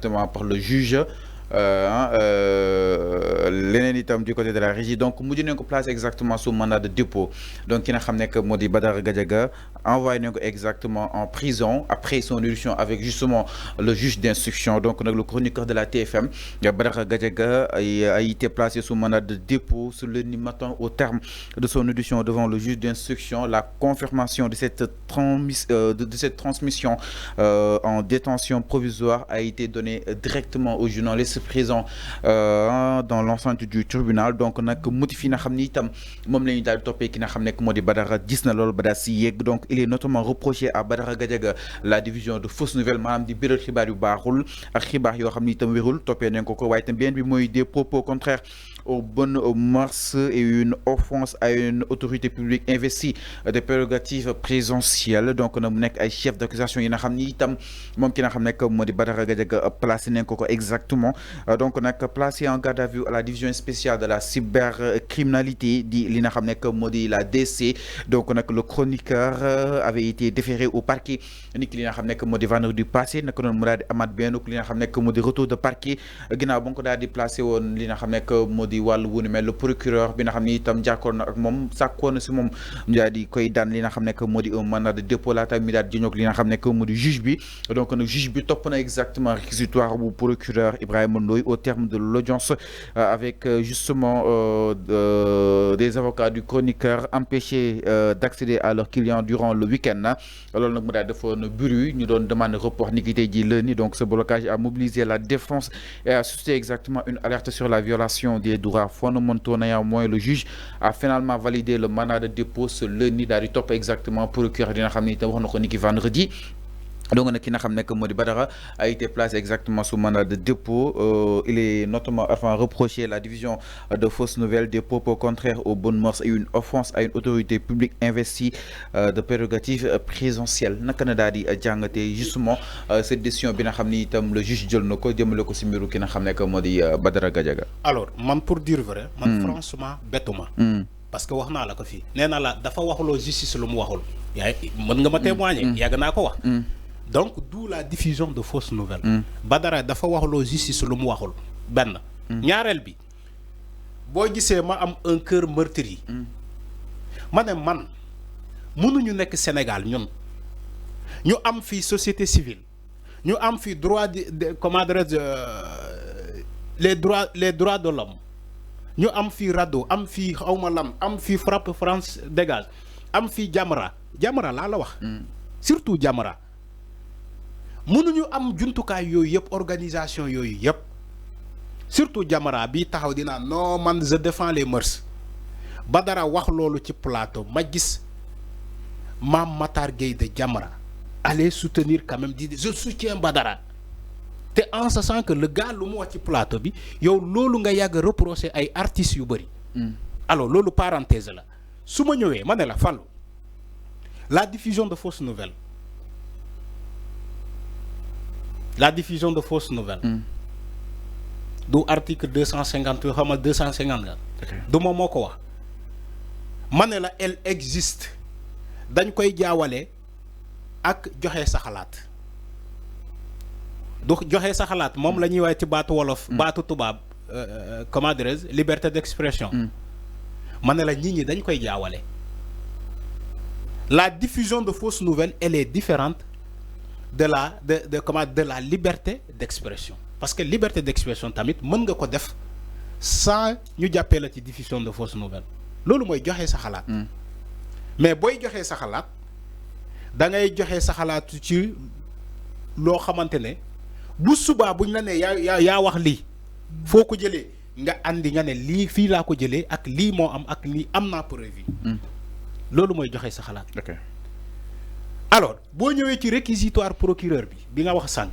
exactement par le juge. Leneen itam du côté de la régie donc mujj nañ ko place exactement sous mandat de dépôt donc ki nga xam que moo di Badara Gadiaga envoyé nañ ko exactement en prison après son audition avec justement le juge d'instruction donc nag le chroniqueur de la TFM Badara Gadiaga a été placé sous mandat de dépôt ce lundi matin au terme de son audition devant le juge d'instruction. La confirmation de cette transmission en détention provisoire a été donnée directement aux journalistes présents dans l'enceinte du tribunal donc nag motif yi nga xam ni itam moom la ñu daal di toppee ki nga xam nekk moo di Badara gis na loolu ba daal si yegg donc il est notamment reproché à Badara Gadiaga la division de fausses nouvelles maanaam di biral xibaar yu baaxul ak xibaar yoo xam ni itam wérul toppee nañ ko waaye itam benn bi mooy des propos contraires aux bonnes mœurs et une offense à une autorité publique investie de prérogatives présidentielles donc nag mu nekk ay chef d'accusation yi nga xam ni itam moom ki nga xam nekk moo di Badara Gadiaga placé nañ ko exactement donc nag placé en garde à vue à la division spéciale de la cybercriminalité di li nga xam nekk moo di la DC donc nag le chroniqueur avait été déféré au parquet ni ki li nga xam nekk moo di vendredi passé naka noonu mu daal di amaat benn li nga xam nekk moo di retour de parquet ginnaaw ba nga ko daal di placé woon li nga xam nekk moo di wàllu wu ni mel le procureur bi nga xam ni itam jàkkoon na ak moom sàkkoon na si moom ñu daal di koy daan li nga xam nekk moo di un mandat de dépôt laata mi daal di jëñoog li nga xam nekk moo di juge bi donc nag juge bi topp na exactement réquisitoire bu procureur Ibrahima Ndoye au terme de l'audience avec justement des avocats du chroniqueur empêchés d'accéder à leurs clients durant le week-end loolu nag mu daal defoon bruit ñu doon demande report ni ki tey ji lundi donc ce blocage a mobilisé la défense et a suscité exactement une alerte sur la violation des droits fondamentaux. Néanmoins le juge a finalement validé le mandat de dépôt ce lundi daal di topp exactement procureur dina xam ne itam wax na ko ni ki vendredi. Donc nag ki nga xam nekk moo di Badara a été placé exactement sous mandat de dépôt. Il est notamment enfin reproché la division de fausses nouvelles, des propos contraires aux bonnes mœurs et une offense à une autorité publique investie de prérogatives présidentielles. Naka na daal di jàngatee justement cette décision bi nga xam ni itam le juge jël na ko jëmale ko si mbiru ki nga xam nekk moo di Badara Gadiaga. Alors man pour dire vrai. man franchement bettuma. parce que wax naa la ko fii nee naa la dafa waxuloo justice lu mu waxul. yaa mën nga ma témoigner. yàgg naa ko wax. Donc d'où la diffusion de fausses nouvelles. Badara dafa waxloo justice lu mu waxul benn. ñaareel bi boo gisee ma am un cœur meurtri. ma ne man mënuñu nekk Sénégal ñun ñu am fii société civile ñu am fii droit de comment dirais-je les droits de l'homme ñu am fii RADDHO am fii xawma lam am fii FRAPP France dégage am fii Jamra laa la wax. surtout Jamra. mënuñu am jumtukaay yooyu yëpp organisation yooyu yëpp surtout Jamra bi taxaw dinaa non man je défends les mœurs Badara wax loolu ci plateau ma gis Mame Matar Gueye de Jamra aller soutenir quand même di je soutiens Badara te en sachant que le gars lu mu wax ci plateau bi yow loolu nga yàgg reprocher ay artistes yu bëri. Alors loolu parenthèse la su ma ñëwee ma ne la Fallou la diffusion de fausses nouvelles. La diffusion de fausses nouvelles. Du article 250 xam nga 250. du moom moo ko wax. ma ne la elle existe dañ koy jaawale ak joxe sa xalaat. du joxe sa xalaat moom la ñuy wax ci baatu wolof. baatu tubaab comment dirais-je liberté d'expression. ma ne la nit ñi dañ koy jaawale. La diffusion de fausses nouvelles elle est différente. de la liberté d'expression parce que liberté d'expression tamit mën nga ko def sans ñu jàppee la ci diffusion de fausses nouvelles loolu mooy joxe sa xalaat. mais booy joxe sa xalaat da ngay joxe sa xalaat ci loo xamante ne bu subaa buñ la ne yaa wax lii foo ko jëlee nga andi nga ne lii fii laa ko jëlee ak lii moo am ak lii am naa preuve yi. loolu mooy joxe sa xalaat. Alors boo ñëwee ci réquisitoire procureur bi nga wax sànq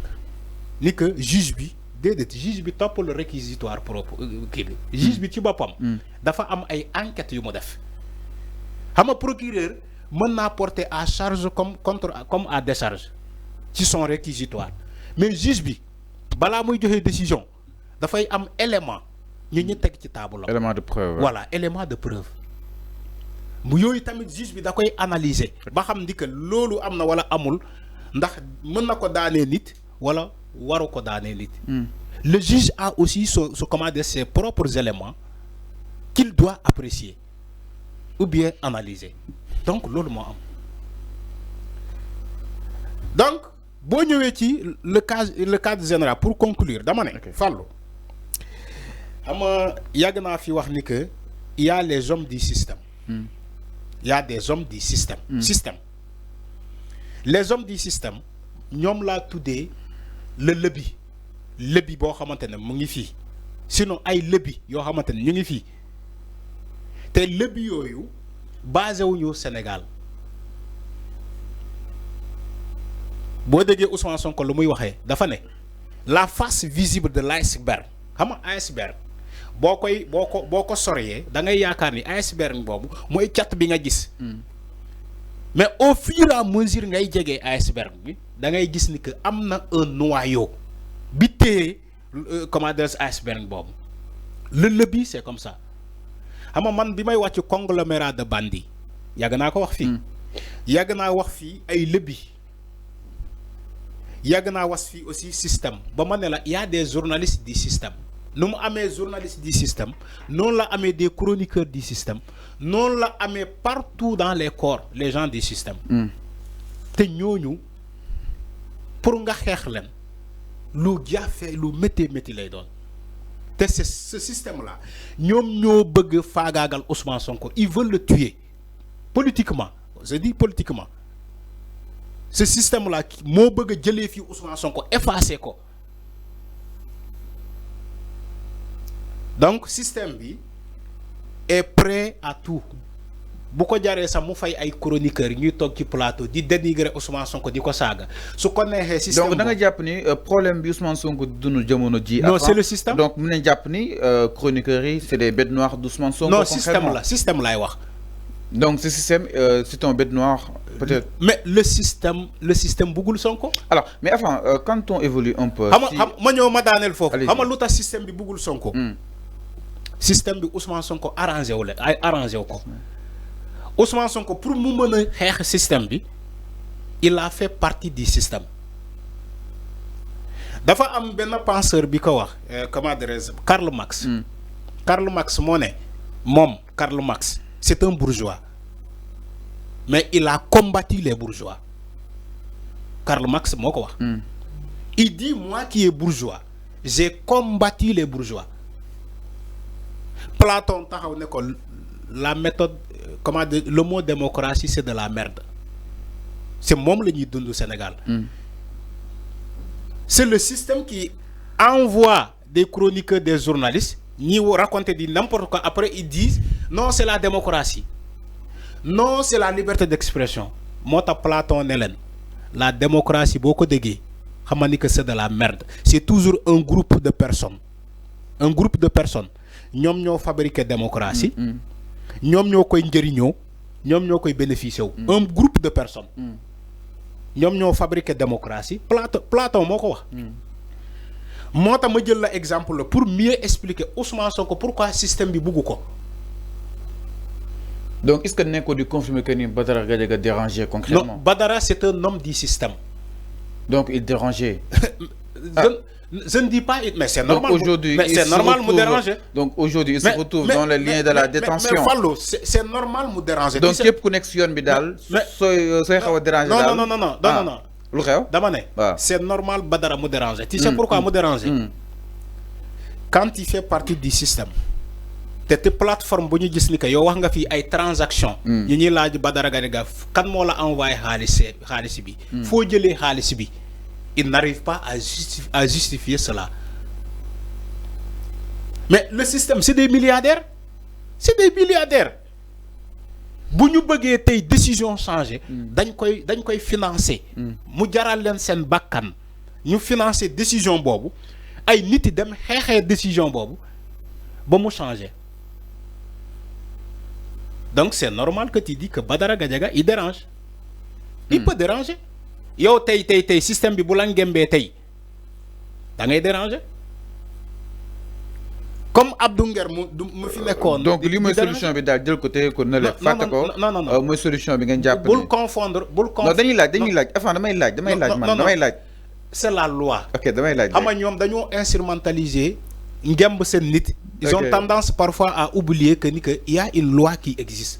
ni que juge bi déedéet juge bi topp le réquisitoire kii bi juge bi ci boppam. dafa am ay enquêtes yu mu def xam nga procureur mën naa porter à charge comme à décharge ci son réquisitoire mais juge bi balaa muy joxe décision dafay am élément ñu teg ci table. élément de preuve. Voilà élément de preuve. mu yooyu tamit juge bi da koy analyser ba xam ni que loolu am na wala amul ndax mën na ko daanee nit wala waru ko daane nit. Le juge a aussi ses propres éléments qu'il doit apprécier ou bien analyser. Donc loolu moo am. Donc boo ñëwee ci le cadre général pour conclure dama ne. Fallou xam nga yàgg naa fi wax ni que il y a les hommes du système. Il y a des hommes du système. Les hommes du système ñoom laa tuddee le lobby boo xamante ne mu ngi fii sinon ay lobby yoo xamante ne ñu ngi fii te lobby yooyu basé wuñu Sénégal boo déggee Ousmane Sonko lu muy waxee dafa ne la face visible de l'iceberg xam nga iceberg boo ko soreyee da ngay yaakaar ni iceberg boobu mooy cat bi nga gis. Mais au fur et à mesure ngay jegee iceberg bi da ngay gis ni que am na un noyau bi téye comment dire iceberg boobu le lobby c'est comme ça xam nga man bi may wax ci conglomérat de bandits yàgg naa ko wax fii. yàgg naa wax fii ay lobby yàgg naa wax fii aussi système ba ma ne la y a des journalistes du système nu mu amee journalistes du système noonu la amee des chroniqueurs du système noonu la amee partout dans les corps les gens du système. te ñooñu pour nga xeex leen lu jafe lu métti lay doon te c'est ce système là ñoom ñoo bëgg faagaagal Ousmane Sonko ils veulent le tuer politiquement je dis politiquement ce système là moo bëgg a jëlee fii Ousmane Sonko effacer ko donc système bi est prêt à tout bu ko jaree sax mu fay ay chroniqueurs ñuy toog ci plateau di dénigrer Ousmane Sonko di ko saaga su ko neexee système donc da nga jàpp ni problème bi Ousmane Sonko dund jamono ji. non c'est le système donc mun nañ jàpp ni chroniqueurs yi c'est des bêtes noires d'Ousmane Sonko. non système laay wax. donc ce système c'est un bête noire peut-être. mais le système bëggul Sonko. alors mais enfin quand on évolue un peu. xam ma ñëw ma daaneel foofu. xam nga lu tax système bi bëggul Sonko. système bi Ousmane Sonko arrangé wu ko Ousmane Sonko pour mu mën a xeex système bi il a fait partie du système dafa am benn penseur bi ko wax comment dirais-je Karl Marx. Karl Marx moo ne moom Karl Marx c'est un bourgeois mais il a combattu les bourgeois Karl Marx moo ko wax. Il dit moi qui est bourgeois j'ai combattu les bourgeois. Platon taxaw ne ko la méthode comment dire le mot démocratie c'est de la merde c'est moom la ñuy dund Sénégal. C'est le système qui envoie des chroniqueurs des journalistes ñi raconter di n'importe quoi après ils disent non c'est la démocratie non c'est la liberté d'expression moo tax Platon ne leen la démocratie boo ko déggee xam ni que c'est de la merde c'est toujours un groupe de personnes ñoom ñoo fabriquer démocratie ñoom ñoo koy njëriñoo ñoom ñoo koy bénéficier wu un groupe de personnes ñoom ñoo fabriquer démocratie Platon moo ko wax moo tax ma jël la exemple la pour mieux expliquer Ousmane Sonko pourquoi système bi bugg ko. Donc est-ce que nekko di confirmer que ni Badara Gadiaga dérangeait concrètement? Non, Badara c'est un homme du système. Donc il dérangeait. Je ne dis pas, mais c'est normal. Donc aujourd'hui, c'est normal de déranger. Donc aujourd'hui, il se retrouve dans le lien de la détention. Mais Fallou, c'est normal de déranger. Donc képp ku nekk si yoon bi daal. sooy xaw a déranger daal. Non. Lu xew? Dama ne. C'est normal Badara mu déranger. Tu sais pourquoi mu déranger? Quand il fait partie du système. te plateforme bu ñu gis ni que yow wax nga fi ay transactions. ñu ñuy laaj Badara Gadiaga kan moo la envoyé xaalis bi. foo jëlee xaalis bi. Il n'arrive pas à justifier cela. Mais le système, c'est des milliardaires. C'est des milliardaires. Si nous voulons des décisions changer, nous koy financer. Mu jaral len sen bakkan. Ñu financer décision bobu. Ay nit dem xexé décision bobu ba mu changer. Donc c'est normal que tu dis que Badara Gadiaga il dérange. Il peut déranger. Yo tay système bi bu la ngembé tay da ngay déranger comme Abdou Nguer mu fi nekkoon. Donc li mooy solution bi daal jël ko téye ko na la fàtte ko. non mooy solution bi ngeen jàpp. bul confondre non dañuy laaj enfin damay laaj man damay laaj. c'est la loi. ok damay laaj. xam nga ñoom dañoo instrumentaliser ngemb seen nit. ils ont tendance parfois à oublier que ni que y a une loi qui existe.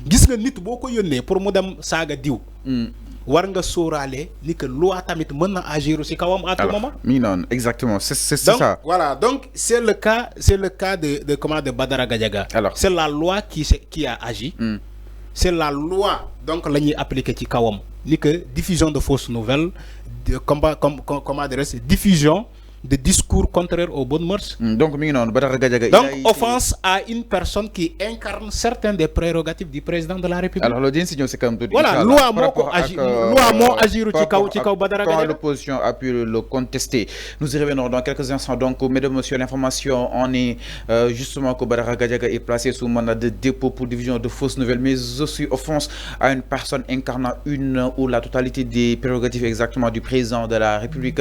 gis nga nit boo ko yónnee pour mu dem saaga diw. war nga sóoraale ni que loi tamit mën na agir ci kawam à tout moment. mi non exactement c'est donc, ça. Voilà donc c'est le cas de comment de Badara Gadiaga. Alors c'est la loi qui a agi. C'est la loi donc la ñuy appliquer ci kawam ni que diffusion de fausses nouvelles comment dire diffusion de discours contraires aux bonnes mœurs. Donc, donc offense à une personne qui incarne certains des prérogatives du président de la République. Alors, c'est comme tout. Voilà, loi moo agiru ci kaw Badara Gadiaga. Quand l'opposition a pu le contester. Nous y revenons dans quelques instants. Donc, mesdames, messieurs, l'information, on est justement que Badara Gadiaga est placé sous mandat de dépôt pour diffusion de fausses nouvelles, mais aussi offense à une personne incarnant une ou la totalité des prérogatives exactement du président de la République,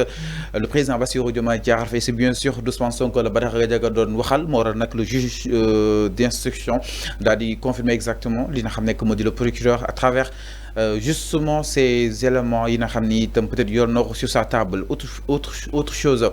le président Bassirou Diomaye Diakhar Faye. C'est bien sûr d'Ousmane Sonko la Badara Gadiaga doon waxal moo waral nag le juge d'instruction daal di confirmer exactement li nga xam ne que moo di le procureur à travers justement ces éléments yi nga xam ni itam peut-être yor na ko sur sa table autre chose